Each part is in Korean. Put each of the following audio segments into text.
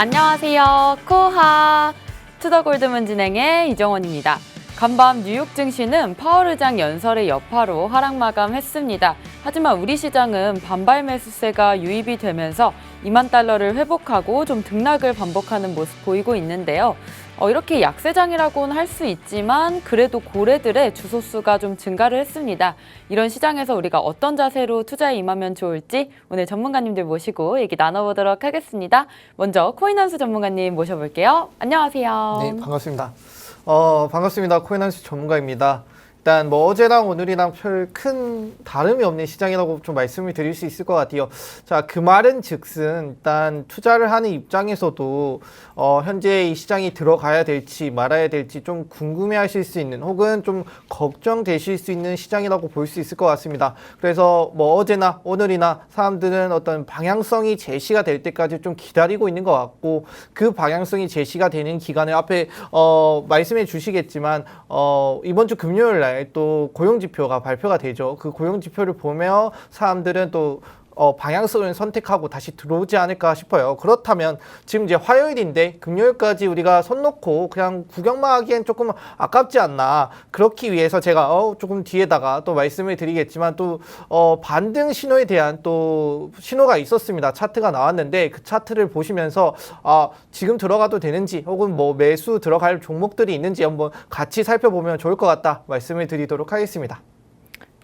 안녕하세요. 코하 투더골드문 진행의 이정원입니다. 간밤 뉴욕 증시는 파월 의장 연설의 여파로 하락 마감했습니다. 하지만 우리 시장은 반발 매수세가 유입이 되면서 2만 달러를 회복하고 좀 등락을 반복하는 모습 보이고 있는데요. 이렇게 약세장이라고는 할 수 있지만 그래도 고래들의 주소수가 좀 증가를 했습니다. 이런 시장에서 우리가 어떤 자세로 투자에 임하면 좋을지 오늘 전문가님들 모시고 얘기 나눠보도록 하겠습니다. 먼저 코인한수 전문가님 모셔볼게요. 안녕하세요. 네, 반갑습니다. 반갑습니다. 코인한수 전문가입니다. 일단 뭐 어제랑 오늘이랑 별 큰 다름이 없는 시장이라고 좀 말씀을 드릴 수 있을 것 같아요. 자, 그 말은 즉슨 일단 투자를 하는 입장에서도 현재 이 시장이 들어가야 될지 말아야 될지 좀 궁금해하실 수 있는 혹은 좀 걱정되실 수 있는 시장이라고 볼 수 있을 것 같습니다. 그래서 뭐 어제나 오늘이나 사람들은 어떤 방향성이 제시가 될 때까지 좀 기다리고 있는 것 같고, 그 방향성이 제시가 되는 기간을 앞에 말씀해 주시겠지만 이번 주 금요일 날 또 고용지표가 발표가 되죠. 그 고용지표를 보며 사람들은 또 방향성을 선택하고 다시 들어오지 않을까 싶어요. 그렇다면 지금 이제 화요일인데 금요일까지 우리가 손 놓고 그냥 구경만 하기엔 조금 아깝지 않나. 그렇기 위해서 제가 조금 뒤에다가 또 말씀을 드리겠지만 또 반등 신호에 대한 또 신호가 있었습니다. 차트가 나왔는데 그 차트를 보시면서 지금 들어가도 되는지 혹은 뭐 매수 들어갈 종목들이 있는지 한번 같이 살펴보면 좋을 것 같다 말씀을 드리도록 하겠습니다.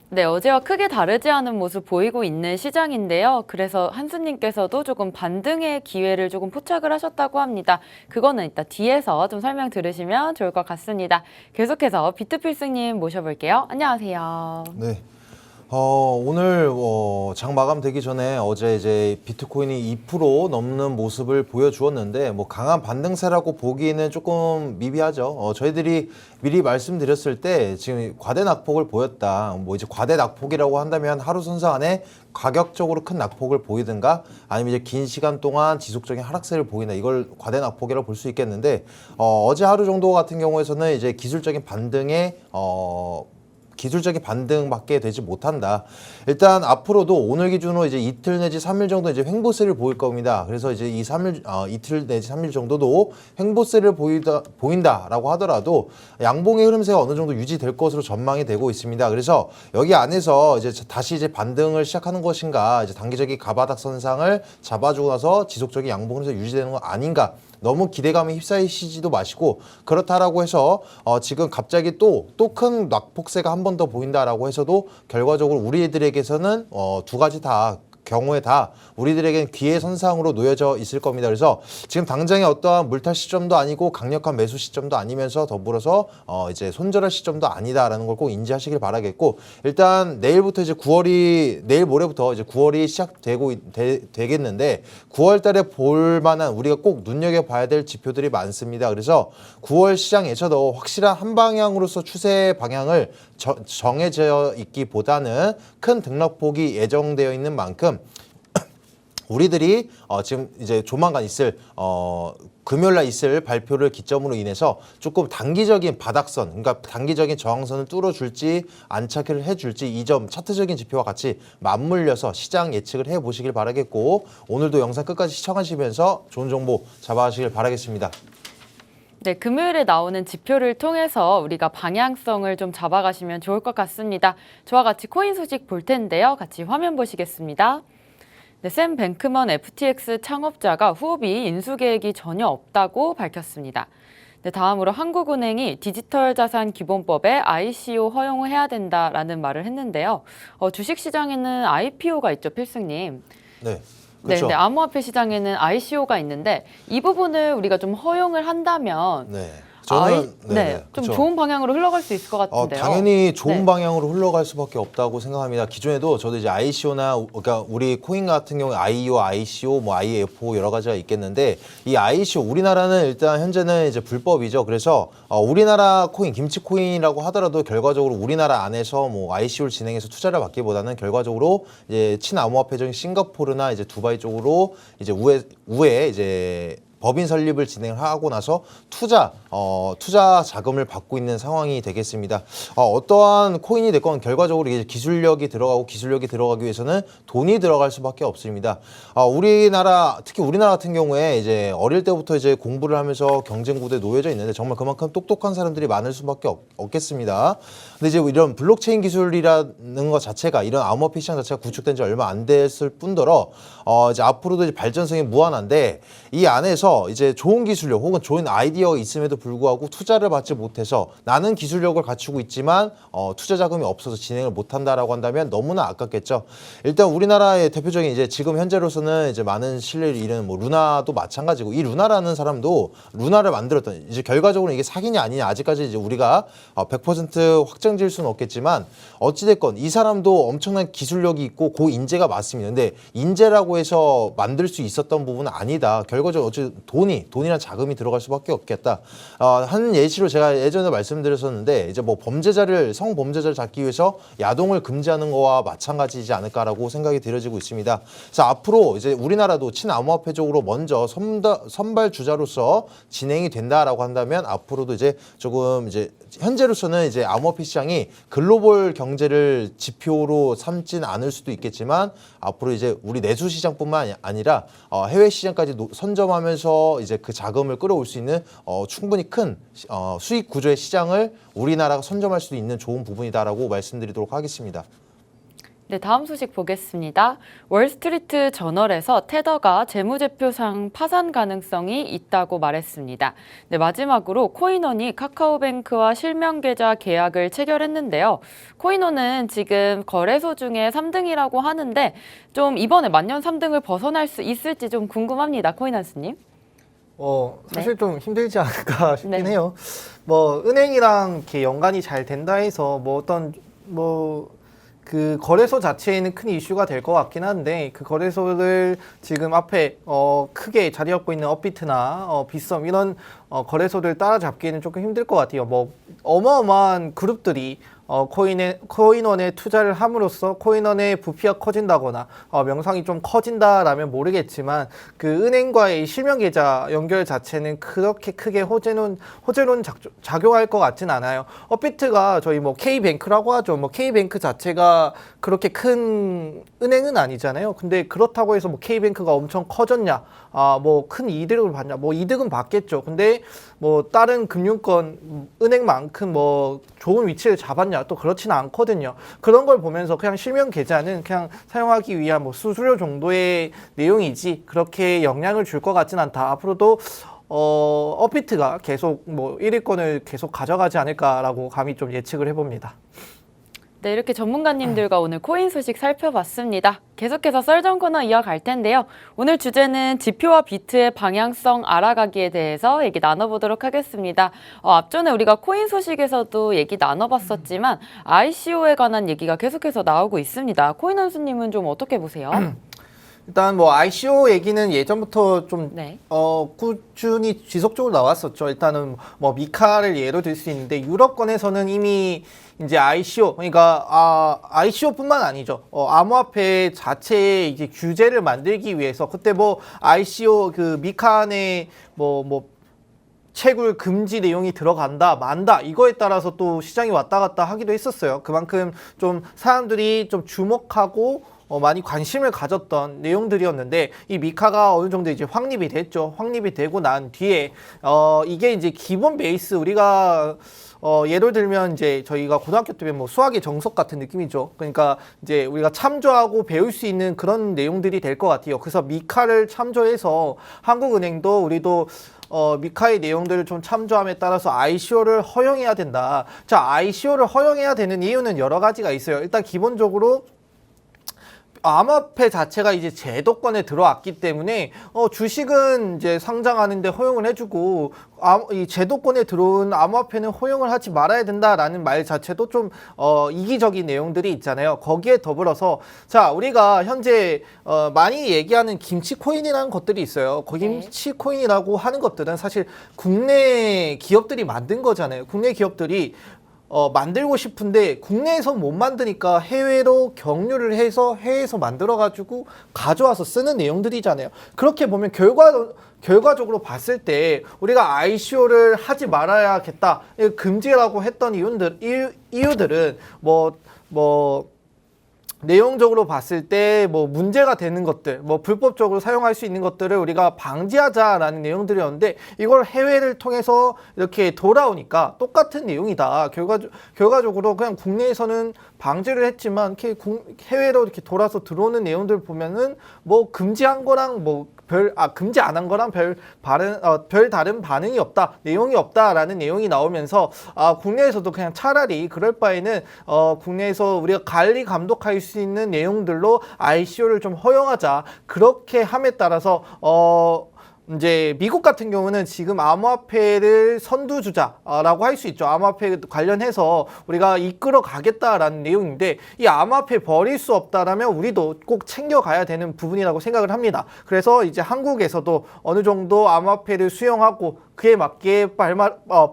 네, 어제와 크게 다르지 않은 모습 보이고 있는 시장인데요. 그래서 한수님께서도 조금 반등의 기회를 조금 포착을 하셨다고 합니다. 그거는 이따 뒤에서 좀 설명 들으시면 좋을 것 같습니다. 계속해서 비트필승님 모셔볼게요. 안녕하세요. 네. 오늘 장 마감되기 전에 어제 이제 비트코인이 2% 넘는 모습을 보여주었는데 뭐 강한 반등세라고 보기에는 조금 미비하죠. 저희들이 미리 말씀드렸을 때 지금 과대 낙폭을 보였다. 뭐 이제 과대 낙폭이라고 한다면 하루 선상 안에 가격적으로 큰 낙폭을 보이든가 아니면 이제 긴 시간 동안 지속적인 하락세를 보이나, 이걸 과대 낙폭이라고 볼 수 있겠는데 어제 하루 정도 같은 경우에서는 이제 기술적인 반등밖에 되지 못한다. 일단 앞으로도 오늘 기준으로 이제 이틀 내지 3일 정도 이제 횡보세를 보일 겁니다. 그래서 이제 이 이틀 내지 3일 정도도 횡보세를 보인다라고 하더라도 양봉의 흐름세가 어느 정도 유지될 것으로 전망이 되고 있습니다. 그래서 여기 안에서 이제 다시 이제 반등을 시작하는 것인가, 이제 단기적인 가바닥 선상을 잡아주고 나서 지속적인 양봉 흐름세 유지되는 거 아닌가. 너무 기대감에 휩싸이시지도 마시고, 그렇다라고 해서 지금 갑자기 또 큰 낙폭세가 한 번 더 보인다라고 해서도 결과적으로 우리들에게서는 두 가지 다 경우에 다 우리들에겐 기회 선상으로 놓여져 있을 겁니다. 그래서 지금 당장에 어떠한 물탈 시점도 아니고 강력한 매수 시점도 아니면서 더불어서 이제 손절할 시점도 아니다라는 걸 꼭 인지하시길 바라겠고, 일단 내일부터 이제 내일 모레부터 이제 9월이 되겠는데 9월 달에 볼 만한 우리가 꼭 눈여겨봐야 될 지표들이 많습니다. 그래서 9월 시장에서도 확실한 한 방향으로서 추세 방향을 정해져 있기보다는 큰 등락폭이 예정되어 있는 만큼 우리들이 지금 이제 조만간 있을 금요일날 있을 발표를 기점으로 인해서 조금 단기적인 바닥선, 그러니까 단기적인 저항선을 뚫어줄지 안착을 해줄지, 이 점 차트적인 지표와 같이 맞물려서 시장 예측을 해보시길 바라겠고, 오늘도 영상 끝까지 시청하시면서 좋은 정보 잡아가시길 바라겠습니다. 네, 금요일에 나오는 지표를 통해서 우리가 방향성을 좀 잡아가시면 좋을 것 같습니다. 저와 같이 코인 소식 볼 텐데요. 같이 화면 보시겠습니다. 네, 샘 뱅크먼 FTX 창업자가 후업이 인수 계획이 전혀 없다고 밝혔습니다. 네, 다음으로 한국은행이 디지털자산기본법에 ICO 허용을 해야 된다라는 말을 했는데요. 주식시장에는 IPO가 있죠, 필승님. 네. 네, 그렇죠. 근데 암호화폐 시장에는 ICO가 있는데 이 부분을 우리가 좀 허용을 한다면 네. 저는 좀 그렇죠. 좋은 방향으로 흘러갈 수 있을 것 같은데요. 당연히 좋은 네. 방향으로 흘러갈 수밖에 없다고 생각합니다. 기존에도 저도 이제 ICO나 그러니까 우리 코인 같은 경우에 IEO, ICO, 뭐 IFO 여러 가지가 있겠는데, 이 ICO 우리나라는 일단 현재는 이제 불법이죠. 그래서 우리나라 코인, 김치 코인이라고 하더라도 결과적으로 우리나라 안에서 뭐 ICO를 진행해서 투자를 받기보다는 결과적으로 이제 친암호화폐적인 싱가포르나 이제 두바이 쪽으로 이제 우회 이제 법인 설립을 진행을 하고 나서 투자 자금을 받고 있는 상황이 되겠습니다. 어떠한 코인이 됐건 결과적으로 이제 기술력이 들어가기 위해서는 돈이 들어갈 수밖에 없습니다. 우리나라 특히 우리나라 같은 경우에 이제 어릴 때부터 이제 공부를 하면서 경쟁 구도에 놓여져 있는데 정말 그만큼 똑똑한 사람들이 많을 수밖에 없겠습니다. 근데 이제 이런 블록체인 기술이라는 것 자체가 이런 암호화폐 시장 자체가 구축된 지 얼마 안 됐을 뿐더러 이제 앞으로도 이제 발전성이 무한한데 이 안에서 이제 좋은 기술력 혹은 좋은 아이디어가 있음에도 불구하고 투자를 받지 못해서 나는 기술력을 갖추고 있지만 투자 자금이 없어서 진행을 못한다라고 한다면 너무나 아깝겠죠. 일단 우리나라의 대표적인 이제 지금 현재로서는 이제 많은 신뢰를 잃은 뭐 루나도 마찬가지고 이 루나라는 사람도 루나를 만들었던 이제 결과적으로 이게 사기냐 아니냐 아직까지 이제 우리가 100% 확정질 수는 없겠지만 어찌됐건 이 사람도 엄청난 기술력이 있고 고인재가 맞습니다. 근데 인재라고 해서 만들 수 있었던 부분은 아니다. 결과적으로 어쨌든 돈이란 자금이 들어갈 수밖에 없겠다. 한 예시로 제가 예전에 말씀드렸었는데 이제 뭐 성범죄자를 잡기 위해서 야동을 금지하는 거와 마찬가지이지 않을까라고 생각이 들어지고 있습니다. 그래서 앞으로 이제 우리나라도 친암호화폐적으로 먼저 선발 주자로서 진행이 된다라고 한다면 앞으로도 이제 조금 이제 현재로서는 이제 암호화폐 시장이 글로벌 경제를 지표로 삼진 않을 수도 있겠지만 앞으로 이제 우리 내수 시장뿐만 아니라 해외 시장까지 선점하면서 이제 그 자금을 끌어올 수 있는 충분히 큰 수익 구조의 시장을 우리나라가 선점할 수 있는 좋은 부분이다라고 말씀드리도록 하겠습니다. 네, 다음 소식 보겠습니다. 월스트리트 저널에서 테더가 재무제표상 파산 가능성이 있다고 말했습니다. 네, 마지막으로 코인원이 카카오뱅크와 실명계좌 계약을 체결했는데요. 코인원은 지금 거래소 중에 3등이라고 하는데 좀 이번에 만년 3등을 벗어날 수 있을지 좀 궁금합니다. 코인원스님. 사실 좀 힘들지 않을까 싶긴 네. 해요. 뭐 은행이랑 이렇게 연관이 잘 된다 해서 그 거래소 자체에는 큰 이슈가 될 것 같긴 한데 그 거래소를 지금 앞에 크게 자리 잡고 있는 업비트나 빗썸 이런 거래소를 따라잡기에는 조금 힘들 것 같아요. 뭐 어마어마한 그룹들이 코인원에 투자를 함으로써 코인원의 부피가 커진다거나 명상이 좀 커진다라면 모르겠지만 그 은행과의 실명 계좌 연결 자체는 그렇게 크게 호재론 작용할 것 같진 않아요. 업비트가 저희 뭐 K뱅크라고 하죠. 뭐 K뱅크 자체가 그렇게 큰 은행은 아니잖아요. 근데 그렇다고 해서 뭐 K뱅크가 엄청 커졌냐? 뭐 큰 이득을 받냐? 뭐 이득은 받겠죠. 근데 뭐 다른 금융권 은행만큼 뭐 좋은 위치를 잡았냐? 또 그렇지는 않거든요. 그런 걸 보면서 그냥 실명 계좌는 그냥 사용하기 위한 뭐 수수료 정도의 내용이지 그렇게 영향을 줄 것 같진 않다. 앞으로도 업비트가 계속 뭐 1위권을 계속 가져가지 않을까라고 감히 좀 예측을 해봅니다. 네, 이렇게 전문가님들과 오늘 코인 소식 살펴봤습니다. 계속해서 썰전 코너 이어갈 텐데요. 오늘 주제는 지표와 비트의 방향성 알아가기에 대해서 얘기 나눠보도록 하겠습니다. 앞전에 우리가 코인 소식에서도 얘기 나눠봤었지만 ICO에 관한 얘기가 계속해서 나오고 있습니다. 코인 원수님은 좀 어떻게 보세요? 일단 뭐 ICO 얘기는 예전부터 좀 네. 꾸준히 지속적으로 나왔었죠. 일단은 뭐 미카를 예로 들 수 있는데 유럽권에서는 이미 이제 ICO 그러니까 ICO뿐만 아니죠. 암호화폐 자체의 이제 규제를 만들기 위해서 그때 뭐 ICO 그 미카 안에 뭐 채굴 금지 내용이 들어간다, 만다 이거에 따라서 또 시장이 왔다 갔다 하기도 했었어요. 그만큼 좀 사람들이 좀 주목하고 많이 관심을 가졌던 내용들이었는데 이 미카가 어느 정도 이제 확립이 됐죠. 확립이 되고 난 뒤에 이게 이제 기본 베이스 우리가 예를 들면 이제 저희가 고등학교 때 뭐 수학의 정석 같은 느낌이죠. 그러니까 이제 우리가 참조하고 배울 수 있는 그런 내용들이 될 것 같아요. 그래서 미카를 참조해서 한국은행도 우리도 미카의 내용들을 좀 참조함에 따라서 ICO를 허용해야 된다. 자, ICO를 허용해야 되는 이유는 여러 가지가 있어요. 일단 기본적으로 암호화폐 자체가 이제 제도권에 들어왔기 때문에 주식은 이제 상장하는데 허용을 해주고 이 제도권에 들어온 암호화폐는 허용을 하지 말아야 된다라는 말 자체도 좀 이기적인 내용들이 있잖아요. 거기에 더불어서 자 우리가 현재 많이 얘기하는 김치코인이라는 것들이 있어요. 김치코인이라고 하는 것들은 사실 국내 기업들이 만든 거잖아요. 국내 기업들이 만들고 싶은데 국내에서 못 만드니까 해외로 경유를 해서 해외에서 만들어가지고 가져와서 쓰는 내용들이잖아요. 그렇게 보면 결과적으로 봤을 때 우리가 ICO를 하지 말아야겠다 금지라고 했던 이유들은 내용적으로 봤을 때 문제가 되는 것들, 불법적으로 사용할 수 있는 것들을 우리가 방지하자라는 내용들이었는데 이걸 해외를 통해서 이렇게 돌아오니까 똑같은 내용이다. 결과적으로 그냥 국내에서는 방지를 했지만 해외로 이렇게 돌아서 들어오는 내용들 보면은 금지한 거랑 금지 안 한 거랑 별 다른 반응이 없다, 내용이 없다라는 내용이 나오면서 국내에서도 그냥 차라리 그럴 바에는 국내에서 우리가 관리 감독할 수 있는 내용들로 ICO를 좀 허용하자. 그렇게 함에 따라서 이제 미국 같은 경우는 지금 암호화폐를 선두주자라고 할 수 있죠. 암호화폐 관련해서 우리가 이끌어 가겠다라는 내용인데 이 암호화폐 버릴 수 없다라면 우리도 꼭 챙겨가야 되는 부분이라고 생각을 합니다. 그래서 이제 한국에서도 어느 정도 암호화폐를 수용하고 그에 맞게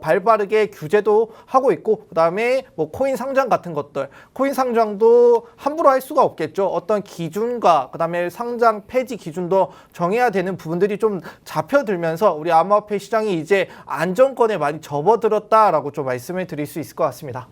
발빠르게 규제도 하고 있고 그다음에 코인 상장 같은 것들, 코인 상장도 함부로 할 수가 없겠죠. 어떤 기준과 그다음에 상장 폐지 기준도 정해야 되는 부분들이 좀 잡혀들면서 우리 암호화폐 시장이 이제 안정권에 많이 접어들었다라고 좀 말씀을 드릴 수 있을 것 같습니다.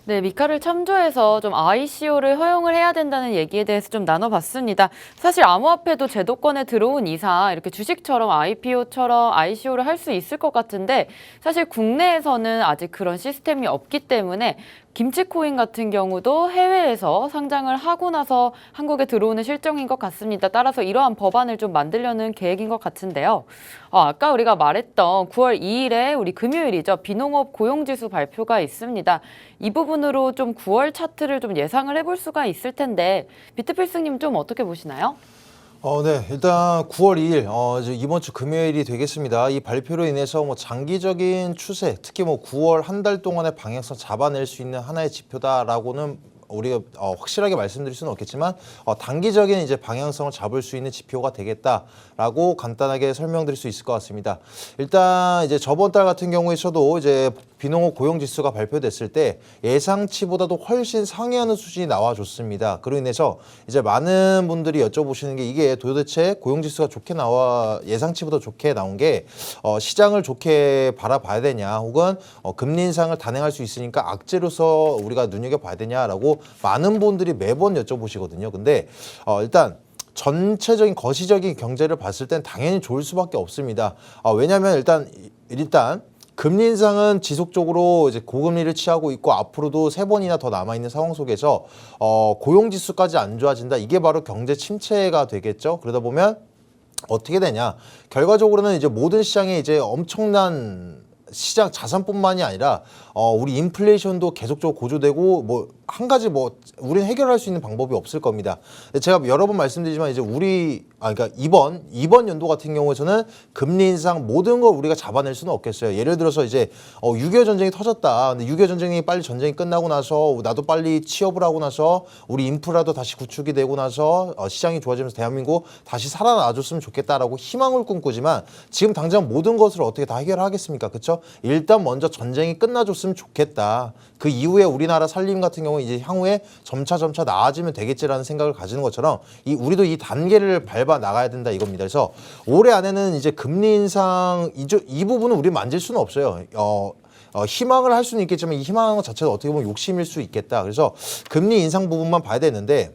네, 미카를 참조해서 좀 ICO를 허용을 해야 된다는 얘기에 대해서 좀 나눠봤습니다. 사실 암호화폐도 제도권에 들어온 이상 이렇게 주식처럼 IPO처럼 ICO를 할 수 있을 것 같은데 사실 국내에서는 아직 그런 시스템이 없기 때문에 김치코인 같은 경우도 해외에서 상장을 하고 나서 한국에 들어오는 실정인 것 같습니다. 따라서 이러한 법안을 좀 만들려는 계획인 것 같은데요. 아까 우리가 말했던 9월 2일에 우리 금요일이죠. 비농업 고용지수 발표가 있습니다. 이 부분으로 좀 9월 차트를 좀 예상을 해볼 수가 있을 텐데 비트필승님 좀 어떻게 보시나요? 네. 일단 9월 2일, 이제 이번 주 금요일이 되겠습니다. 이 발표로 인해서 장기적인 추세, 특히 9월 한 달 동안의 방향성 잡아낼 수 있는 하나의 지표다라고는 우리가 확실하게 말씀드릴 수는 없겠지만 단기적인 이제 방향성을 잡을 수 있는 지표가 되겠다라고 간단하게 설명드릴 수 있을 것 같습니다. 일단 이제 저번 달 같은 경우에서도 이제 비농업 고용지수가 발표됐을 때 예상치보다도 훨씬 상회하는 수준이 나와줬습니다. 그로 인해서 이제 많은 분들이 여쭤보시는 게 이게 도대체 고용지수가 좋게 예상치보다 좋게 나온 게 시장을 좋게 바라봐야 되냐, 혹은 금리 인상을 단행할 수 있으니까 악재로서 우리가 눈여겨봐야 되냐라고 많은 분들이 매번 여쭤보시거든요. 근데 일단 전체적인 거시적인 경제를 봤을 땐 당연히 좋을 수밖에 없습니다. 왜냐하면 일단 금리 인상은 지속적으로 이제 고금리를 취하고 있고 앞으로도 3번이나 더 남아 있는 상황 속에서 고용 지수까지 안 좋아진다. 이게 바로 경제 침체가 되겠죠. 그러다 보면 어떻게 되냐? 결과적으로는 이제 모든 시장에 이제 엄청난 시장 자산뿐만이 아니라 우리 인플레이션도 계속적으로 고조되고 한 가지 우리는 해결할 수 있는 방법이 없을 겁니다. 제가 여러 번 말씀드리지만 이제 그러니까 이번 연도 같은 경우에서는 금리 인상 모든 걸 우리가 잡아낼 수는 없겠어요. 예를 들어서 이제 6.25 전쟁이 터졌다. 근데 6.25 전쟁이 빨리 전쟁이 끝나고 나서 나도 빨리 취업을 하고 나서 우리 인프라도 다시 구축이 되고 나서 시장이 좋아지면서 대한민국 다시 살아나줬으면 좋겠다라고 희망을 꿈꾸지만 지금 당장 모든 것을 어떻게 다 해결하겠습니까? 그렇죠? 일단 먼저 전쟁이 끝나줬으면 좋겠다. 그 이후에 우리나라 살림 같은 경우 이제 향후에 점차 나아지면 되겠지라는 생각을 가지는 것처럼 우리도 이 단계를 밟아 나가야 된다 이겁니다. 그래서 올해 안에는 이제 금리 인상 이 부분은 우리 만질 수는 없어요. 희망을 할 수는 있겠지만 이 희망 자체가 어떻게 보면 욕심일 수 있겠다. 그래서 금리 인상 부분만 봐야 되는데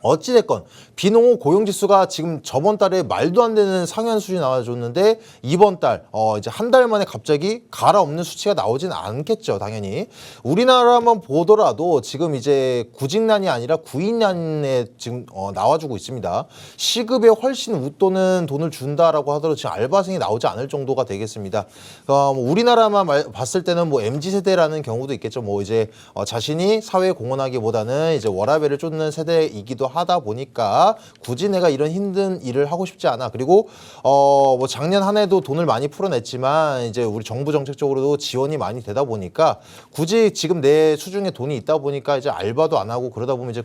어찌됐건 비농업 고용지수가 지금 저번 달에 말도 안 되는 상현 수준이 나와줬는데 이번 달 이제 한 달 만에 갑자기 갈아엎는 수치가 나오진 않겠죠. 당연히 우리나라만 보더라도 지금 이제 구직난이 아니라 구인난에 지금 나와주고 있습니다. 시급에 훨씬 웃도는 돈을 준다라고 하더라도 지금 알바생이 나오지 않을 정도가 되겠습니다. 우리나라만 봤을 때는 MZ세대라는 경우도 있겠죠. 이제 자신이 사회에 공헌하기보다는 이제 워라밸을 쫓는 세대이기도 하다 보니까 굳이 내가 이런 힘든 일을 하고 싶지 않아. 그리고 뭐 작년 한 해도 돈을 많이 풀어냈지만 이제 우리 정부 정책적으로도 지원이 많이 되다 보니까 굳이 지금 내 수중에 돈이 있다 보니까 이제 알바도 안 하고 그러다 보면 이제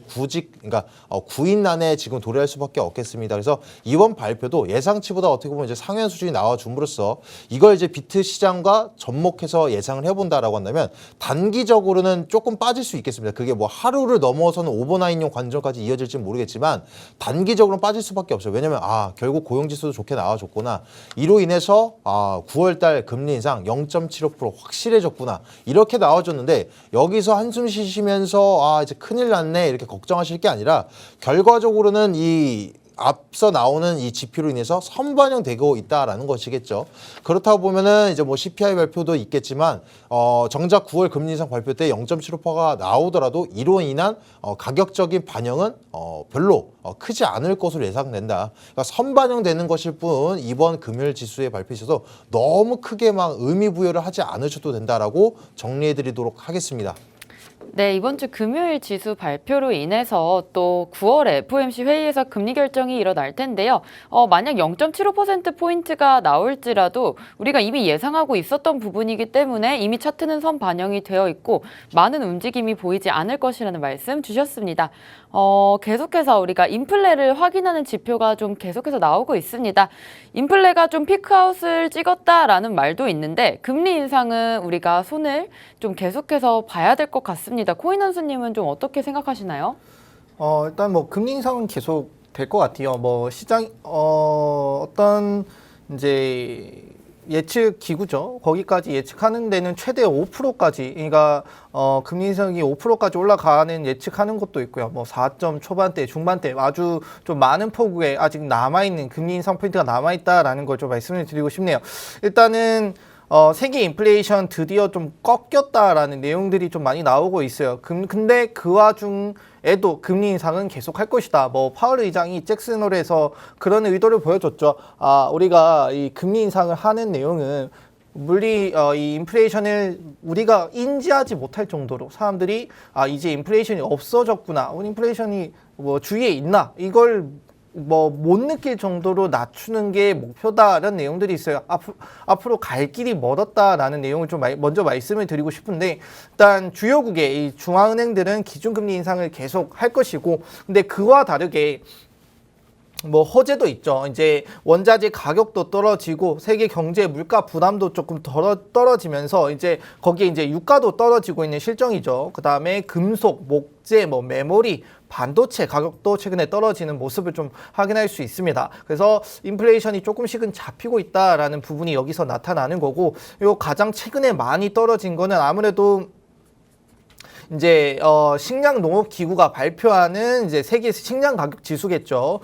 그러니까 구인난에 지금 도래할 수밖에 없겠습니다. 그래서 이번 발표도 예상치보다 어떻게 보면 이제 상회 수준이 나와줌으로써 이걸 이제 비트 시장과 접목해서 예상을 해본다라고 한다면 단기적으로는 조금 빠질 수 있겠습니다. 그게 뭐 하루를 넘어서는 오버나인용 관점까지 이어질지는 모르겠지만 단기적으로는 빠질 수밖에 없어요. 왜냐면 결국 고용지수도 좋게 나와줬구나. 이로 인해서 9월달 금리 인상 0.75% 확실해졌구나. 이렇게 나와줬는데 여기서 한숨 쉬시면서 이제 큰일 났네 이렇게 걱정하실 게 아니라 결과적으로는 이 앞서 나오는 이 지표로 인해서 선반영되고 있다라는 것이겠죠. 그렇다 보면은 이제 뭐 CPI 발표도 있겠지만 정작 9월 금리 인상 발표 때 0.75%가 나오더라도 이로 인한 가격적인 반영은 별로 크지 않을 것으로 예상된다. 그러니까 선반영되는 것일 뿐 이번 금요일 지수의 발표에 있어서 너무 크게 막 의미 부여를 하지 않으셔도 된다라고 정리해드리도록 하겠습니다. 네, 이번 주 금요일 지수 발표로 인해서 또 9월 FOMC 회의에서 금리 결정이 일어날 텐데요. 만약 0.75%포인트가 나올지라도 우리가 이미 예상하고 있었던 부분이기 때문에 이미 차트는 선 반영이 되어 있고 많은 움직임이 보이지 않을 것이라는 말씀 주셨습니다. 계속해서 우리가 인플레를 확인하는 지표가 좀 계속해서 나오고 있습니다. 인플레가 좀 피크아웃을 찍었다라는 말도 있는데 금리 인상은 우리가 손을 좀 계속해서 봐야 될 것 같습니다. 코인원수님은 좀 어떻게 생각하시나요? 일단 뭐 금리 인상은 계속 될 것 같아요. 뭐 시장 어떤 이제 예측 기구죠. 거기까지 예측하는 데는 최대 5%까지, 그러니까 금리 인상이 5%까지 올라가는 예측하는 것도 있고요. 뭐 4점 초반대, 중반대 아주 좀 많은 폭의 아직 남아있는 금리 인상 포인트가 남아있다라는 걸 좀 말씀을 드리고 싶네요. 일단은 세계 인플레이션 드디어 좀 꺾였다라는 내용들이 좀 많이 나오고 있어요. 근데 그 와중에도 금리 인상은 계속 할 것이다. 뭐 파월 의장이 잭슨홀에서 그런 의도를 보여줬죠. 우리가 이 금리 인상을 하는 내용은 이 인플레이션을 우리가 인지하지 못할 정도로 사람들이 이제 인플레이션이 없어졌구나, 인플레이션이 뭐 주위에 있나, 이걸 뭐 못 느낄 정도로 낮추는 게 목표다라는 내용들이 있어요. 앞으로 갈 길이 멀었다라는 내용을 좀 먼저 말씀을 드리고 싶은데, 일단 주요국의 이 중앙은행들은 기준금리 인상을 계속 할 것이고, 근데 그와 다르게 뭐 호재도 있죠. 이제 원자재 가격도 떨어지고 세계 경제 물가 부담도 조금 떨어지면서 이제 거기에 이제 유가도 떨어지고 있는 실정이죠. 그다음에 금속, 목재, 뭐 메모리, 반도체 가격도 최근에 떨어지는 모습을 좀 확인할 수 있습니다. 그래서 인플레이션이 조금씩은 잡히고 있다라는 부분이 여기서 나타나는 거고, 요 가장 최근에 많이 떨어진 거는 아무래도 이제 식량 농업 기구가 발표하는 이제 세계 식량 가격 지수겠죠.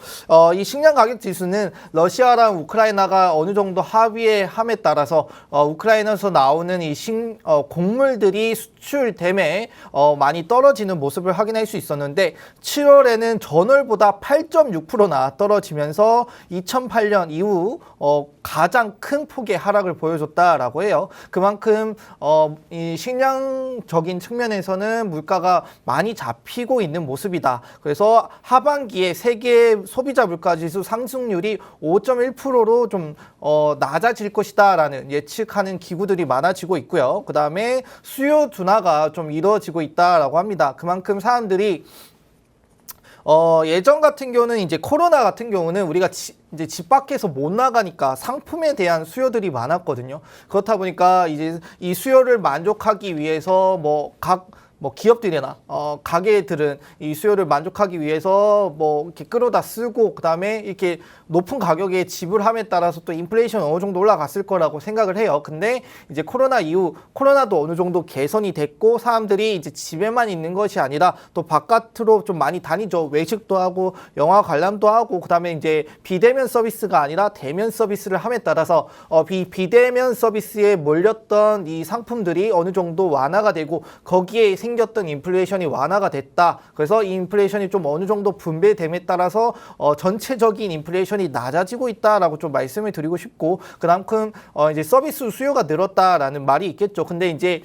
이 식량 가격 지수는 러시아랑 우크라이나가 어느 정도 합의함에 따라서 우크라이나에서 나오는 이 곡물들이 수출됨에 많이 떨어지는 모습을 확인할 수 있었는데, 7월에는 전월보다 8.6%나 떨어지면서 2008년 이후 가장 큰 폭의 하락을 보여줬다라고 해요. 그만큼 이 식량적인 측면에서는 물가가 많이 잡히고 있는 모습이다. 그래서 하반기에 세계 소비자 물가지수 상승률이 5.1%로 좀 낮아질 것이다라는 예측하는 기구들이 많아지고 있고요. 그 다음에 수요 둔화가 좀 이루어지고 있다라고 합니다. 그만큼 사람들이 예전 같은 경우는 이제 코로나 같은 경우는 우리가 이제 집 밖에서 못 나가니까 상품에 대한 수요들이 많았거든요. 그렇다 보니까 이제 이 수요를 만족하기 위해서 뭐 기업들이나 가게들은 이 수요를 만족하기 위해서 뭐 이렇게 끌어다 쓰고, 그다음에 이렇게 높은 가격에 지불함에 따라서 또 인플레이션 어느 정도 올라갔을 거라고 생각을 해요. 근데 이제 코로나 이후 코로나도 어느 정도 개선이 됐고, 사람들이 이제 집에만 있는 것이 아니라 또 바깥으로 좀 많이 다니죠. 외식도 하고 영화 관람도 하고, 그다음에 이제 비대면 서비스가 아니라 대면 서비스를 함에 따라서 비대면 서비스에 몰렸던 이 상품들이 어느 정도 완화가 되고, 거기에 생겼던 인플레이션이 완화가 됐다. 그래서 이 인플레이션이 좀 어느 정도 분배됨에 따라서 전체적인 인플레이션이 낮아지고 있다라고 좀 말씀을 드리고 싶고, 그만큼 이제 서비스 수요가 늘었다라는 말이 있겠죠. 근데 이제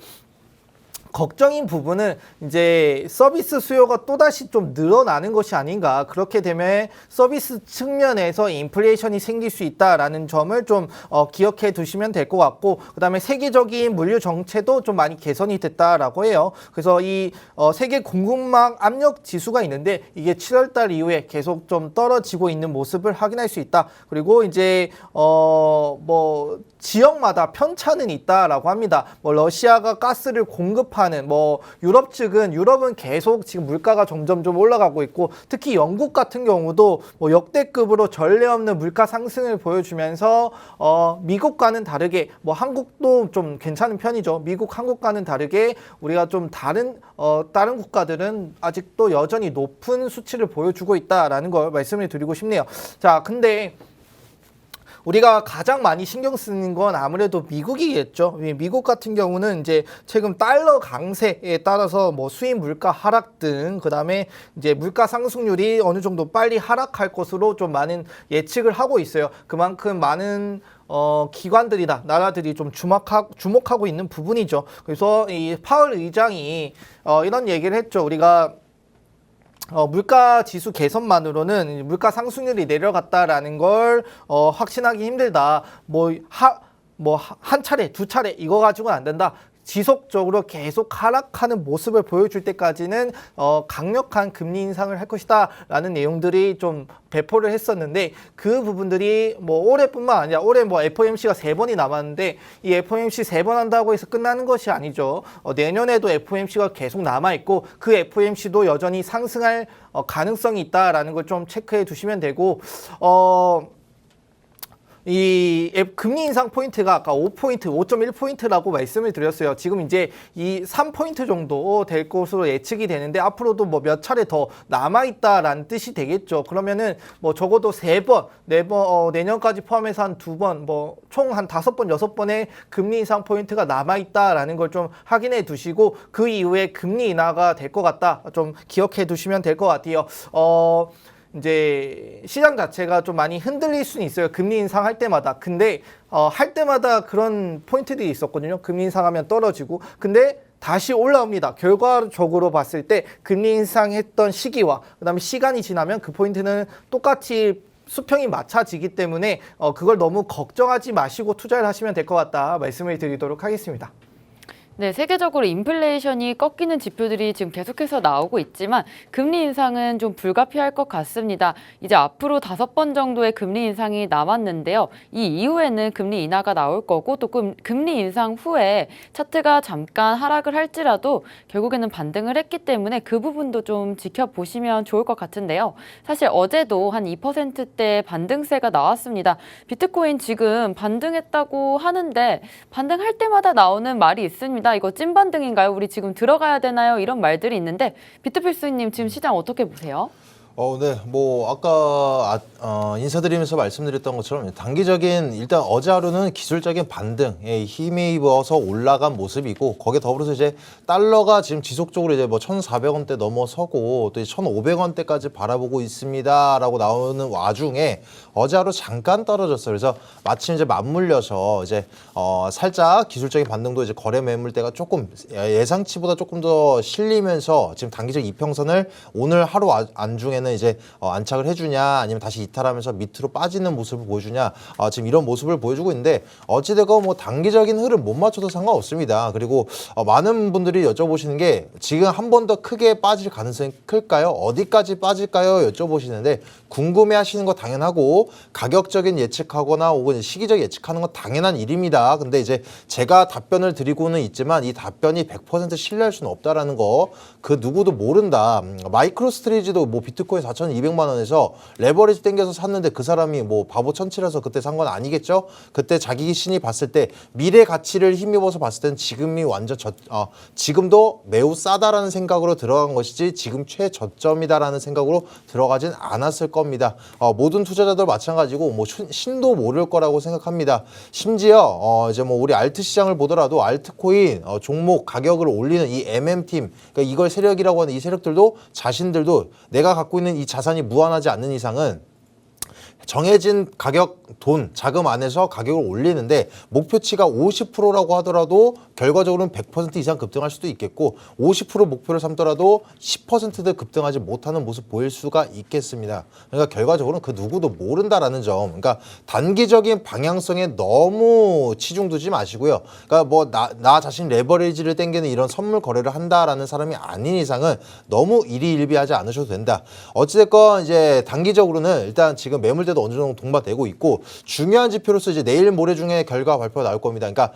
걱정인 부분은 이제 서비스 수요가 또다시 좀 늘어나는 것이 아닌가. 그렇게 되면 서비스 측면에서 인플레이션이 생길 수 있다라는 점을 좀 기억해 두시면 될 것 같고, 그다음에 세계적인 물류 정체도 좀 많이 개선이 됐다라고 해요. 그래서 이 세계 공급망 압력 지수가 있는데 이게 7월달 이후에 계속 좀 떨어지고 있는 모습을 확인할 수 있다. 그리고 이제 뭐 지역마다 편차는 있다라고 합니다. 뭐 러시아가 가스를 공급하는 뭐 유럽은 계속 지금 물가가 점점 좀 올라가고 있고, 특히 영국 같은 경우도 뭐 역대급으로 전례 없는 물가 상승을 보여주면서 미국과는 다르게, 뭐 한국도 좀 괜찮은 편이죠. 미국, 한국과는 다르게 우리가 좀 다른 국가들은 아직도 여전히 높은 수치를 보여주고 있다라는 걸 말씀을 드리고 싶네요. 자, 근데 우리가 가장 많이 신경 쓰는 건 아무래도 미국이겠죠. 미국 같은 경우는 이제 최근 달러 강세에 따라서 뭐 수입 물가 하락 등, 그다음에 이제 물가 상승률이 어느 정도 빨리 하락할 것으로 좀 많은 예측을 하고 있어요. 그만큼 많은 기관들이나 나라들이 좀 주목하고 있는 부분이죠. 그래서 이 파월 의장이 이런 얘기를 했죠. 우리가 물가 지수 개선만으로는 물가 상승률이 내려갔다라는 걸 확신하기 힘들다. 한 차례, 두 차례 이거 가지고는 안 된다. 지속적으로 계속 하락하는 모습을 보여줄 때까지는 강력한 금리 인상을 할 것이다 라는 내용들이 좀 배포를 했었는데, 그 부분들이 뭐 올해뿐만 아니라 올해 뭐 FOMC가 3번이 남았는데 이 FOMC 3번 한다고 해서 끝나는 것이 아니죠. 내년에도 FOMC가 계속 남아있고 그 FOMC도 여전히 상승할 가능성이 있다라는 걸 좀 체크해 두시면 되고, 이 금리 인상 포인트가 아까 5포인트, 5.1포인트라고 말씀을 드렸어요. 지금 이제 이 3포인트 정도 될 것으로 예측이 되는데 앞으로도 뭐 몇 차례 더 남아있다라는 뜻이 되겠죠. 그러면은 뭐 적어도 3번, 4번, 내년까지 포함해서 한 2번, 뭐 총 한 5번, 6번의 금리 인상 포인트가 남아있다라는 걸 좀 확인해 두시고, 그 이후에 금리 인하가 될 것 같다. 좀 기억해 두시면 될 것 같아요. 이제 시장 자체가 좀 많이 흔들릴 수는 있어요. 금리 인상할 때마다. 근데 할 때마다 그런 포인트들이 있었거든요. 금리 인상하면 떨어지고. 근데 다시 올라옵니다. 결과적으로 봤을 때 금리 인상했던 시기와 그다음에 시간이 지나면 그 포인트는 똑같이 수평이 맞춰지기 때문에 그걸 너무 걱정하지 마시고 투자를 하시면 될 것 같다 말씀을 드리도록 하겠습니다. 네, 세계적으로 인플레이션이 꺾이는 지표들이 지금 계속해서 나오고 있지만 금리 인상은 좀 불가피할 것 같습니다. 이제 앞으로 5번 정도의 금리 인상이 남았는데요. 이 이후에는 금리 인하가 나올 거고, 또 금리 인상 후에 차트가 잠깐 하락을 할지라도 결국에는 반등을 했기 때문에 그 부분도 좀 지켜보시면 좋을 것 같은데요. 사실 어제도 한 2%대 반등세가 나왔습니다. 비트코인 지금 반등했다고 하는데 반등할 때마다 나오는 말이 있습니다. 이거 찐반등인가요? 우리 지금 들어가야 되나요? 이런 말들이 있는데 비트필수님 지금 시장 어떻게 보세요? 네. 뭐 아까 인사드리면서 말씀드렸던 것처럼 단기적인, 일단 어제 하루는 기술적인 반등에 힘입어서 올라간 모습이고, 거기에 더불어서 이제 달러가 지금 지속적으로 이제 뭐 1,400원대 넘어서고 또 1,500원대까지 바라보고 있습니다라고 나오는 와중에 어제 하루 잠깐 떨어졌어요. 그래서 마침 이제 맞물려서 이제 살짝 기술적인 반등도 이제 거래 매물대가 조금 예상치보다 조금 더 실리면서 지금 단기적 이평선을 오늘 하루 안중에는 이제 안착을 해주냐, 아니면 다시 이탈하면서 밑으로 빠지는 모습을 보여주냐, 지금 이런 모습을 보여주고 있는데, 어찌되건 뭐 단기적인 흐름 못 맞춰도 상관없습니다. 그리고 많은 분들이 여쭤보시는 게 지금 한 번 더 크게 빠질 가능성이 클까요? 어디까지 빠질까요? 여쭤보시는데, 궁금해 하시는 거 당연하고 가격적인 예측하거나 혹은 시기적 예측하는 건 당연한 일입니다. 근데 이제 제가 답변을 드리고는 있지만 이 답변이 100% 신뢰할 수는 없다라는 거, 그 누구도 모른다. 마이크로 스트레이지도 뭐 비트코인 4,200만 원에서 레버리지 땡겨서 샀는데 그 사람이 뭐 바보 천치라서 그때 산 건 아니겠죠? 그때 자기 신이 봤을 때 미래 가치를 힘입어서 봤을 때는 지금이 완전 지금도 매우 싸다라는 생각으로 들어간 것이지 지금 최저점이다라는 생각으로 들어가진 않았을 겁니다. 모든 투자자들 마찬가지고 뭐 신도 모를 거라고 생각합니다. 심지어 이제 뭐 우리 알트 시장을 보더라도 알트코인 종목 가격을 올리는 이 MM팀, 그러니까 이걸 세력이라고 하는 이 세력들도 자신들도 내가 갖고 있는 이 자산이 무한하지 않는 이상은 정해진 가격 돈 자금 안에서 가격을 올리는데 목표치가 50%라고 하더라도 결과적으로는 100% 이상 급등할 수도 있겠고 50% 목표를 삼더라도 10%도 급등하지 못하는 모습 보일 수가 있겠습니다. 그러니까 결과적으로는 그 누구도 모른다라는 점. 그러니까 단기적인 방향성에 너무 치중 두지 마시고요. 그러니까 뭐 나 자신 레버리지를 땡기는 이런 선물 거래를 한다라는 사람이 아닌 이상은 너무 일희일비하지 않으셔도 된다. 어찌됐건 이제 단기적으로는 일단 지금 매물대도 어느 정도 동반되고 있고 중요한 지표로서 이제 내일 모레 중에 결과 발표가 나올 겁니다. 그러니까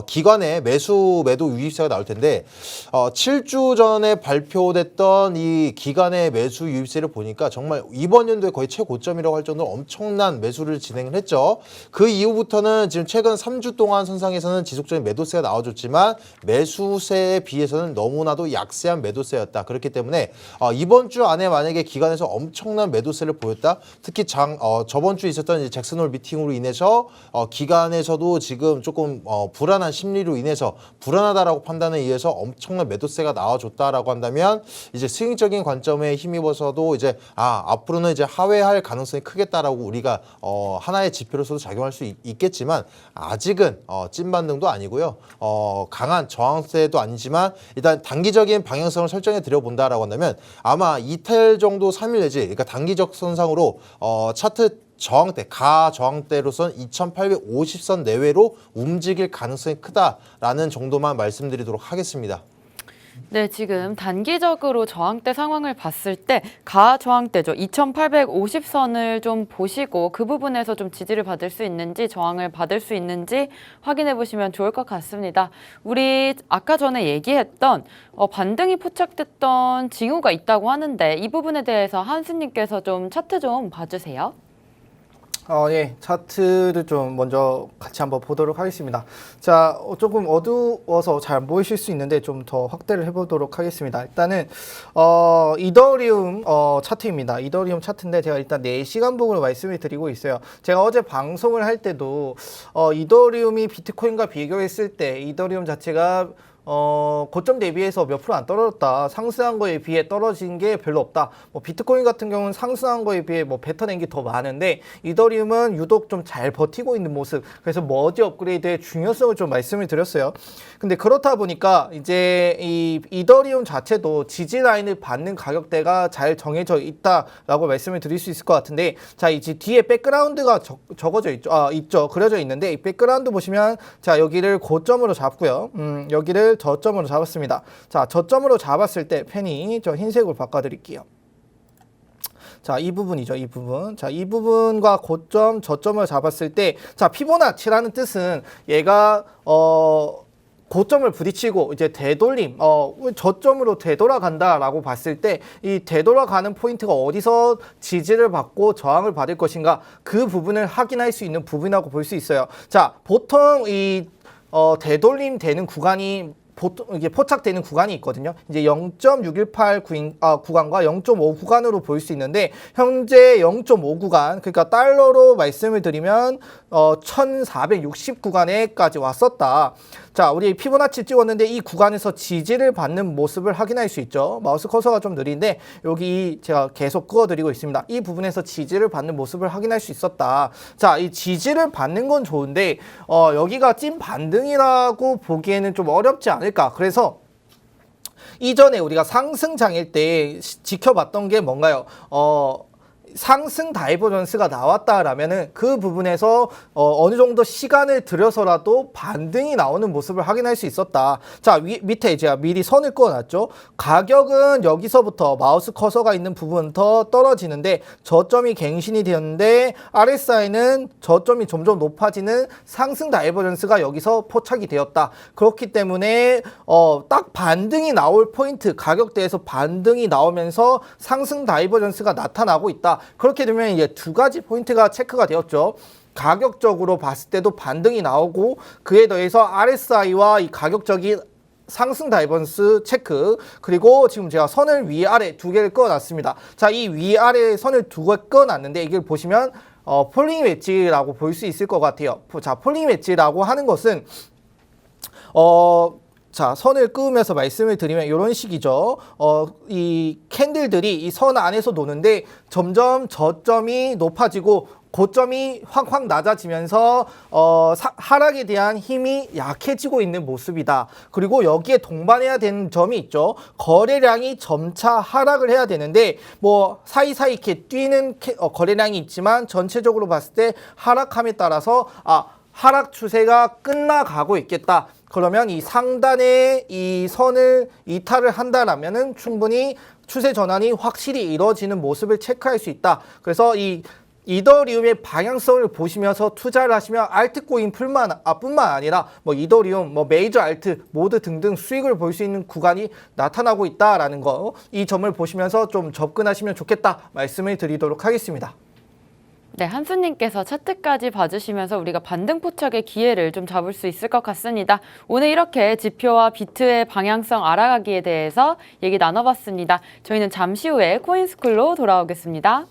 기관의 매도 유입세가 나올 텐데 7주 전에 발표됐던 이 기관의 매수 유입세를 보니까 정말 이번 연도에 거의 최고점이라고 할 정도로 엄청난 매수를 진행을 했죠. 그 이후부터는 지금 최근 3주 동안 선상에서는 지속적인 매도세가 나와줬지만 매수세에 비해서는 너무나도 약세한 매도세였다. 그렇기 때문에 이번 주 안에 만약에 기관에서 엄청난 매도세를 보였다. 특히 저번 주에 있었던 이제 잭슨홀 미팅으로 인해서 기관에서도 지금 조금 불안한 심리로 인해서 불안하다라고 판단에 의해서 엄청난 매도세가 나와줬다라고 한다면 이제 스윙적인 관점에 힘입어서도 이제 앞으로는 이제 하회할 가능성이 크겠다라고 우리가 하나의 지표로서도 작용할 수 있겠지만 아직은 찐 반등도 아니고요. 강한 저항세도 아니지만 일단 단기적인 방향성을 설정해 드려 본다라고 한다면 아마 이틀 정도 3일 내지 그러니까 단기적 선상으로 차트 저항대, 가저항대로선 2850선 내외로 움직일 가능성이 크다라는 정도만 말씀드리도록 하겠습니다. 네, 지금 단기적으로 저항대 상황을 봤을 때 가저항대죠. 2850선을 좀 보시고 그 부분에서 좀 지지를 받을 수 있는지 저항을 받을 수 있는지 확인해 보시면 좋을 것 같습니다. 우리 아까 전에 얘기했던 반등이 포착됐던 징후가 있다고 하는데 이 부분에 대해서 한수님께서 좀 차트 좀 봐주세요. 예, 차트를 좀 먼저 같이 한번 보도록 하겠습니다. 자, 조금 어두워서 잘 안 보이실 수 있는데 좀 더 확대를 해보도록 하겠습니다. 일단은 이더리움 차트입니다. 이더리움 차트인데 제가 일단 4시간 봉으로 말씀을 드리고 있어요. 제가 어제 방송을 할 때도 이더리움이 비트코인과 비교했을 때 이더리움 자체가 고점 대비해서 몇 프로 안 떨어졌다. 상승한 거에 비해 떨어진 게 별로 없다. 뭐 비트코인 같은 경우는 상승한 거에 비해 뭐 뱉어낸 게 더 많은데 이더리움은 유독 좀 잘 버티고 있는 모습. 그래서 머지 업그레이드의 중요성을 좀 말씀을 드렸어요. 근데 그렇다 보니까 이제 이 이더리움 자체도 지지 라인을 받는 가격대가 잘 정해져 있다라고 말씀을 드릴 수 있을 것 같은데 자, 이제 뒤에 백그라운드가 적어져 있죠. 있죠. 그려져 있는데 이 백그라운드 보시면 자, 여기를 고점으로 잡고요. 여기를 저점으로 잡았습니다. 자, 저점으로 잡았을 때 펜이 저 흰색으로 바꿔드릴게요. 자, 이 부분이죠. 이 부분. 자, 이 부분과 고점, 저점을 잡았을 때 자, 피보나치라는 뜻은 얘가 고점을 부딪히고 이제 되돌림, 저점으로 되돌아간다라고 봤을 때 이 되돌아가는 포인트가 어디서 지지를 받고 저항을 받을 것인가 그 부분을 확인할 수 있는 부분이라고 볼 수 있어요. 자, 보통 이 되돌림 되는 구간이 보통 이게 포착되는 구간이 있거든요. 이제 0.618 구간과 0.5 구간으로 보일 수 있는데 현재 0.5 구간 그러니까 달러로 말씀을 드리면 1460 구간에까지 왔었다. 자, 우리 피보나치 찍었는데 이 구간에서 지지를 받는 모습을 확인할 수 있죠. 마우스 커서가 좀 느린데 여기 제가 계속 그어드리고 있습니다. 이 부분에서 지지를 받는 모습을 확인할 수 있었다. 자, 이 지지를 받는 건 좋은데 여기가 찐 반등이라고 보기에는 좀 어렵지 않을까. 그래서 이전에 우리가 상승장일 때 지켜봤던 게 뭔가요? 상승 다이버전스가 나왔다라면은 그 부분에서 어느 정도 시간을 들여서라도 반등이 나오는 모습을 확인할 수 있었다. 자, 밑에 제가 미리 선을 그어놨죠. 가격은 여기서부터 마우스 커서가 있는 부분부터 떨어지는데 저점이 갱신이 되었는데 RSI는 저점이 점점 높아지는 상승 다이버전스가 여기서 포착이 되었다. 그렇기 때문에 딱 반등이 나올 포인트 가격대에서 반등이 나오면서 상승 다이버전스가 나타나고 있다. 그렇게 되면 이제 두 가지 포인트가 체크가 되었죠. 가격적으로 봤을 때도 반등이 나오고 그에 더해서 RSI와 이 가격적인 상승 다이버전스 체크 그리고 지금 제가 선을 위아래 두 개를 그어놨습니다. 자, 이 위아래 선을 두 개 그어놨는데 이걸 보시면 폴링 웨지라고 볼 수 있을 것 같아요. 자, 폴링 웨지라고 하는 것은 자, 선을 그으면서 말씀을 드리면 이런 식이죠. 이 캔들들이 이 선 안에서 노는데 점점 저점이 높아지고 고점이 확확 낮아지면서 하락에 대한 힘이 약해지고 있는 모습이다. 그리고 여기에 동반해야 되는 점이 있죠. 거래량이 점차 하락을 해야 되는데 뭐 사이사이 이렇게 뛰는 거래량이 있지만 전체적으로 봤을 때 하락함에 따라서 하락 추세가 끝나가고 있겠다. 그러면 이 상단에 이 선을 이탈을 한다라면은 충분히 추세 전환이 확실히 이루어지는 모습을 체크할 수 있다. 그래서 이 이더리움의 방향성을 보시면서 투자를 하시면 알트코인 뿐만 아니라 뭐 이더리움, 뭐 메이저 알트 모두 등등 수익을 볼 수 있는 구간이 나타나고 있다라는 거, 이 점을 보시면서 좀 접근하시면 좋겠다 말씀을 드리도록 하겠습니다. 네, 한수님께서 차트까지 봐주시면서 우리가 반등포착의 기회를 좀 잡을 수 있을 것 같습니다. 오늘 이렇게 지표와 비트의 방향성 알아가기에 대해서 얘기 나눠봤습니다. 저희는 잠시 후에 코인스쿨로 돌아오겠습니다.